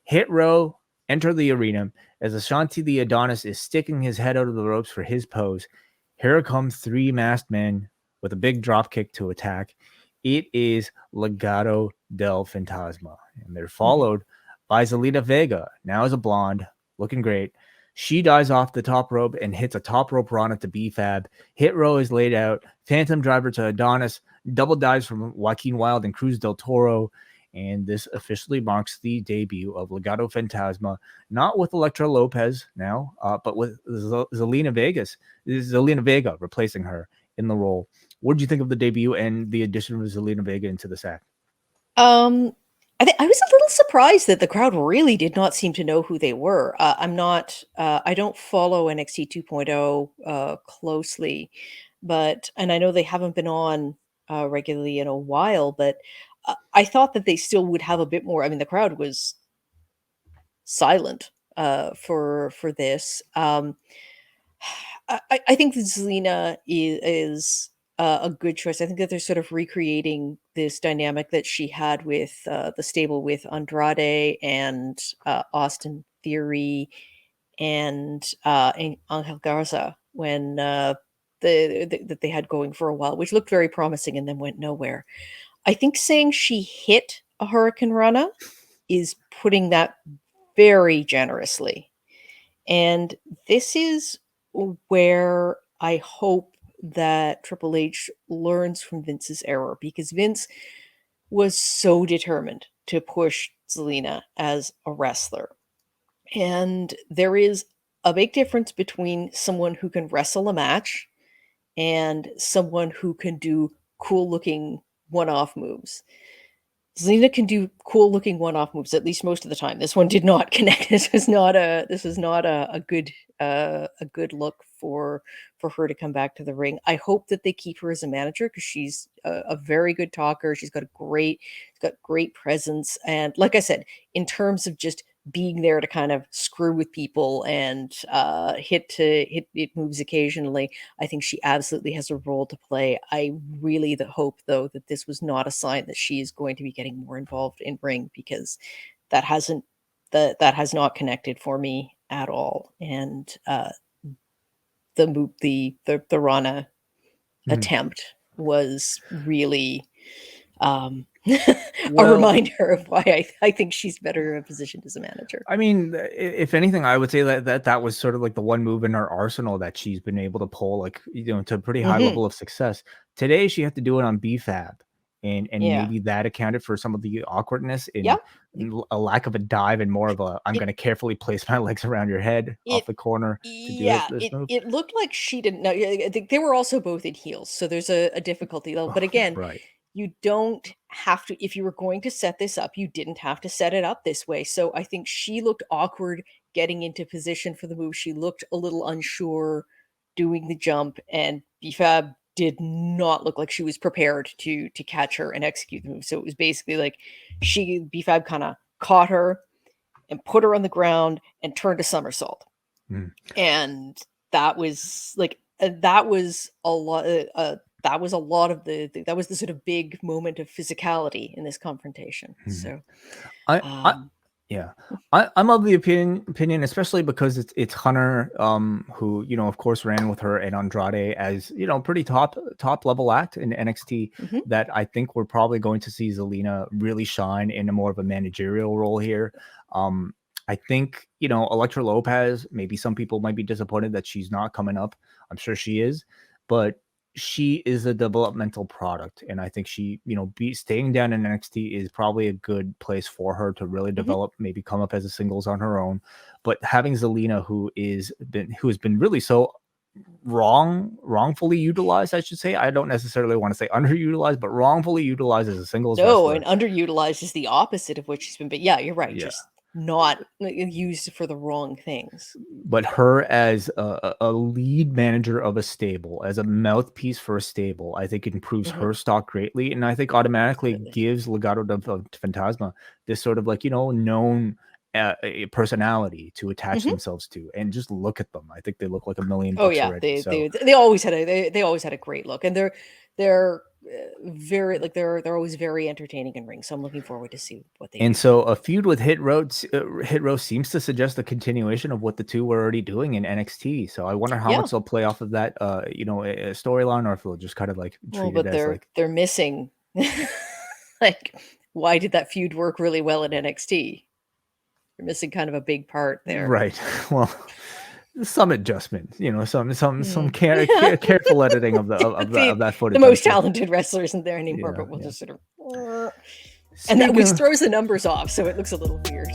Hit Row enter the arena as Ashanti the Adonis is sticking his head out of the ropes for his pose. Here comes three masked men with a big drop kick to attack. It is Legado del Fantasma, and they're followed by Zelina Vega, now as a blonde, looking great. She dives off the top rope and hits a top rope Rana to BFAB. Hit Row is laid out. Phantom driver to Adonis. Double dives from Joaquin Wilde and Cruz del Toro. And this officially marks the debut of Legado Fantasma, not with Elektra Lopez now, but with Zelina Vega replacing her in the role. What did you think of the debut and the addition of Zelina Vega into the sack? I was a little surprised that the crowd really did not seem to know who they were. I don't follow NXT 2.0 closely, and I know they haven't been on regularly in a while, but I thought that they still would have a bit more. I mean, the crowd was silent for this. I think that Zelina is a good choice. I think that they're sort of recreating this dynamic that she had with the stable with Andrade and Austin Theory and Angel Garza when that they had going for a while, which looked very promising and then went nowhere. I think saying she hit a Hurricane Rana is putting that very generously. And this is where I hope that Triple H learns from Vince's error, because Vince was so determined to push Zelina as a wrestler. And there is a big difference between someone who can wrestle a match and someone who can do cool looking one-off moves. Zelina can do cool looking one-off moves, at least most of the time. This one did not connect. This was not a good look for her to come back to the ring. I hope that they keep her as a manager, because she's a very good talker. She's got great presence. And like I said, in terms of just being there to kind of screw with people and hit moves occasionally, I think she absolutely has a role to play. I really hope, though, that this was not a sign that she is going to be getting more involved in ring, because that has not connected for me at all. And the Rana attempt was really a reminder of why I think she's better positioned as a manager. I mean, if anything, I would say that was sort of like the one move in her arsenal that she's been able to pull, like, to a pretty high level of success. Today, she had to do it on BFAB, and maybe that accounted for some of the awkwardness and a lack of a dive and more of a I'm going to carefully place my legs around your head off the corner to do this move. It looked like she didn't know. I think they were also both in heels, so there's a difficulty level. But again, right. You don't have to, if you were going to set this up, you didn't have to set it up this way. So I think she looked awkward getting into position for the move. She looked a little unsure doing the jump, and BFAB did not look like she was prepared to catch her and execute the move. So it was basically like BFAB kind of caught her and put her on the ground and turned a somersault. And that was like, that was a lot of that was the sort of big moment of physicality in this confrontation. So I'm of the opinion, especially because it's Hunter, who, of course ran with her and Andrade as, pretty top level act in NXT, that I think we're probably going to see Zelina really shine in a more of a managerial role here. I think, Elektra Lopez, maybe some people might be disappointed that she's not coming up. I'm sure she is, but she is a developmental product. And I think she, staying down in NXT is probably a good place for her to really develop, maybe come up as a singles on her own. But having Zelina, who has been really so wrongfully utilized, I should say. I don't necessarily want to say underutilized, but wrongfully utilized as a singles wrestler. And underutilized is the opposite of what she's been. But yeah, you're right. Yeah. Just not used for the wrong things. But her as a lead manager of a stable, as a mouthpiece for a stable, I think it improves her stock greatly, and I think automatically gives Legado del Fantasma this sort of like, known personality to attach themselves to. And just look at them. I think they look like $1 million. Oh yeah, already, they always had a great look, and they're very like they're always very entertaining in ring. So I'm looking forward to see what they And do. so a feud with Hit Row seems to suggest a continuation of what the two were already doing in NXT. So I wonder how Yeah. much they'll play off of that, a storyline, or if they'll just kind of like Well, treat it but as like, they're missing. Like, why did that feud work really well in NXT? You're missing kind of a big part there. right. Well, some adjustment, some Hmm. Yeah. careful editing of that footage. The I'm most sure. talented wrestler isn't there anymore, Yeah, but we'll yeah. just sort of, and that Speaking which of, throws the numbers off, so it looks a little weird.